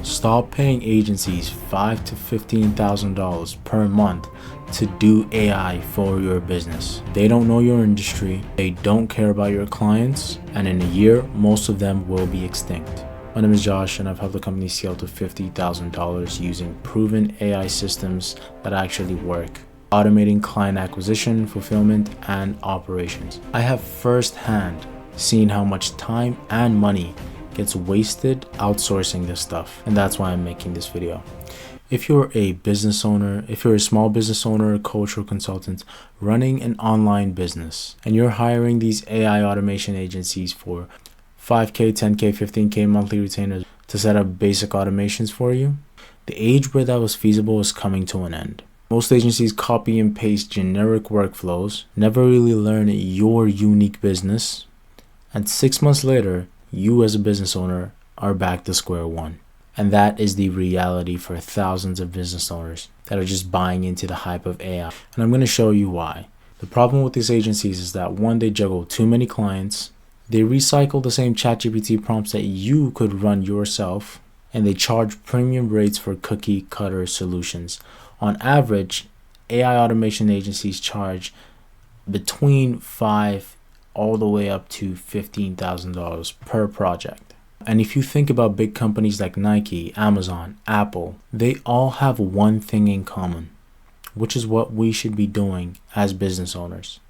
Stop paying agencies $5,000 to $15,000 per month to do AI for your business. They don't know your industry, they don't care about your clients, and in a year, most of them will be extinct. My name is Josh, and I've helped the company scale to $50,000 using proven AI systems that actually work, automating client acquisition, fulfillment, and operations. I have firsthand seen how much time and money gets wasted outsourcing this stuff, and that's why I'm making this video. If you're a business owner, if you're a small business owner, coach, or consultant running an online business, and you're hiring these AI automation agencies for $5K, $10K, $15K monthly retainers to set up basic automations for you, the age where that was feasible is coming to an end. Most agencies copy and paste generic workflows, never really learn your unique business, and 6 months later, you as a business owner are back to square one. And that is the reality for thousands of business owners that are just buying into the hype of AI. And I'm going to show you why. The problem with these agencies is that, one, they juggle too many clients, they recycle the same ChatGPT prompts that you could run yourself, and they charge premium rates for cookie cutter solutions. On average, AI automation agencies charge between $5,000 all the way up to $15,000 per project. And if you think about big companies like Nike, Amazon, Apple, they all have one thing in common, which is what we should be doing as business owners.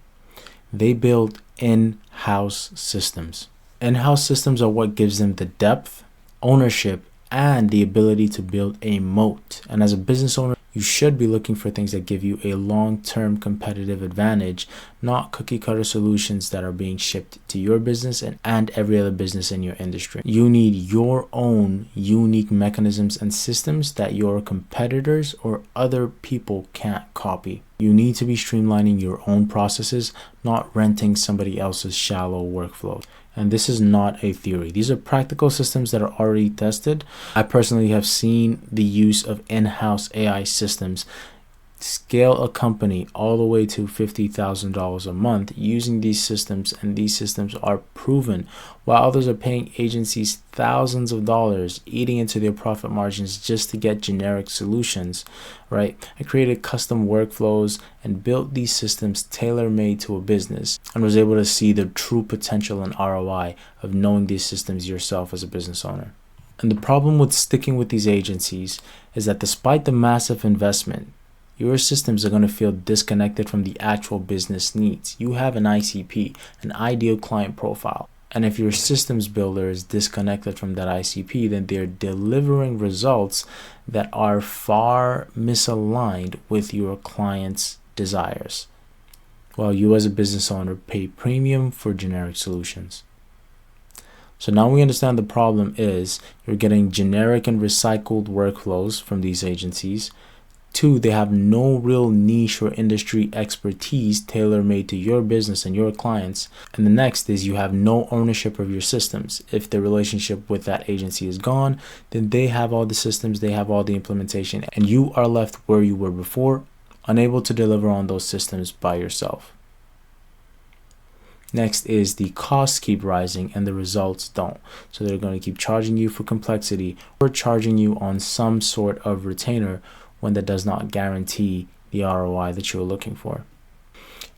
They build in-house systems. In-house systems are what gives them the depth, ownership, and the ability to build a moat. And as a business owner, you should be looking for things that give you a long-term competitive advantage, not cookie cutter solutions that are being shipped to your business and every other business in your industry. You need your own unique mechanisms and systems that your competitors or other people can't copy. You need to be streamlining your own processes, not renting somebody else's shallow workflow. And this is not a theory. These are practical systems that are already tested. I personally have seen the use of in-house AI systems scale a company all the way to $50,000 a month using these systems, and these systems are proven, while others are paying agencies thousands of dollars, eating into their profit margins just to get generic solutions, right? I created custom workflows and built these systems tailor-made to a business, and was able to see the true potential and ROI of knowing these systems yourself as a business owner. And the problem with sticking with these agencies is that despite the massive investment, your systems are going to feel disconnected from the actual business needs. You have an ICP, an ideal client profile. And if your systems builder is disconnected from that ICP, then they're delivering results that are far misaligned with your client's desires, while you as a business owner pay premium for generic solutions. So now we understand the problem is you're getting generic and recycled workflows from these agencies. 2, they have no real niche or industry expertise tailor-made to your business and your clients. And the next is you have no ownership of your systems. If the relationship with that agency is gone, then they have all the systems, they have all the implementation, and you are left where you were before, unable to deliver on those systems by yourself. Next is the costs keep rising and the results don't. So they're going to keep charging you for complexity or charging you on some sort of retainer when that does not guarantee the ROI that you're looking for.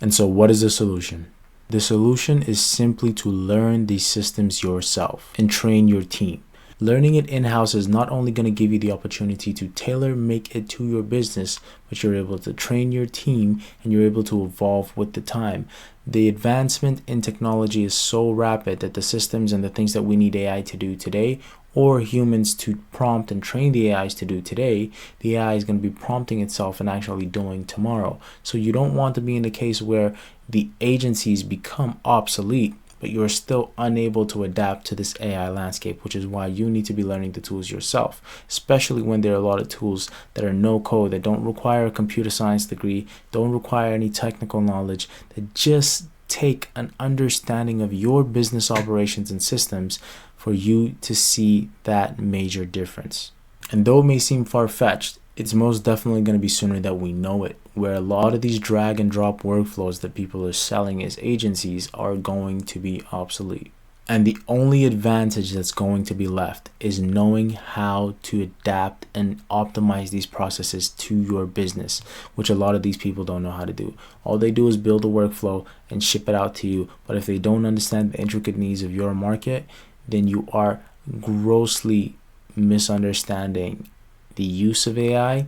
And so what is the solution? The solution is simply to learn these systems yourself and train your team. Learning it in-house is not only going to give you the opportunity to tailor make it to your business, but you're able to train your team and you're able to evolve with the time. The advancement in technology is so rapid that the systems and the things that we need AI to do today, or humans to prompt and train the AIs to do today, the AI is going to be prompting itself and actually doing tomorrow. So you don't want to be in a case where the agencies become obsolete, but you're still unable to adapt to this AI landscape, which is why you need to be learning the tools yourself, especially when there are a lot of tools that are no code, that don't require a computer science degree, don't require any technical knowledge, that just take an understanding of your business operations and systems for you to see that major difference. And though it may seem far-fetched, it's most definitely going to be sooner that we know it, where a lot of these drag and drop workflows that people are selling as agencies are going to be obsolete. And the only advantage that's going to be left is knowing how to adapt and optimize these processes to your business, which a lot of these people don't know how to do. All they do is build a workflow and ship it out to you. But if they don't understand the intricate needs of your market, then you are grossly misunderstanding the use of AI,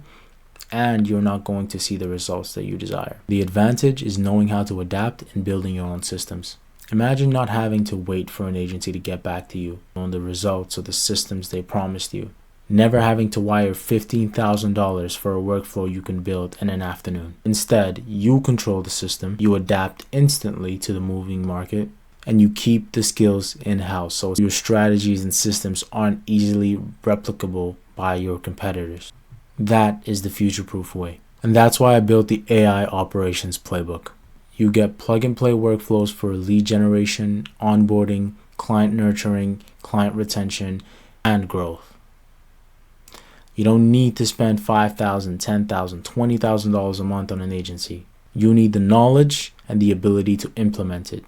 and you're not going to see the results that you desire. The advantage is knowing how to adapt and building your own systems. Imagine not having to wait for an agency to get back to you on the results of the systems they promised you. Never having to wire $15,000 for a workflow you can build in an afternoon. Instead, you control the system, you adapt instantly to the moving market, and you keep the skills in-house so your strategies and systems aren't easily replicable by your competitors. That is the future-proof way. And that's why I built the AI Operations Playbook. You get plug-and-play workflows for lead generation, onboarding, client nurturing, client retention, and growth. You don't need to spend $5,000, $10,000, $20,000 a month on an agency. You need the knowledge and the ability to implement it.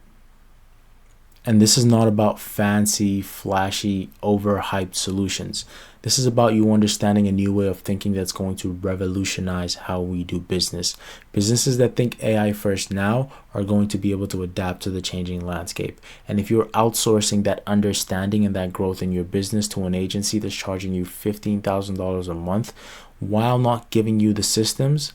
And this is not about fancy, flashy, overhyped solutions. This is about you understanding a new way of thinking that's going to revolutionize how we do business. Businesses that think AI first now are going to be able to adapt to the changing landscape. And if you're outsourcing that understanding and that growth in your business to an agency that's charging you $15,000 a month while not giving you the systems,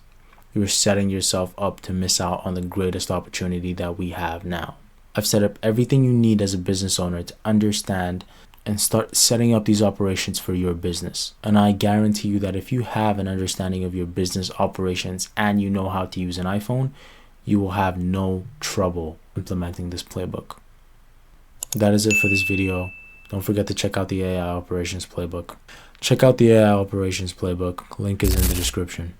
you're setting yourself up to miss out on the greatest opportunity that we have now. I've set up everything you need as a business owner to understand and start setting up these operations for your business. And I guarantee you that if you have an understanding of your business operations and you know how to use an iPhone, you will have no trouble implementing this playbook. That is it for this video. Don't forget to check out the AI Operations Playbook. Check out the AI Operations Playbook. Link is in the description.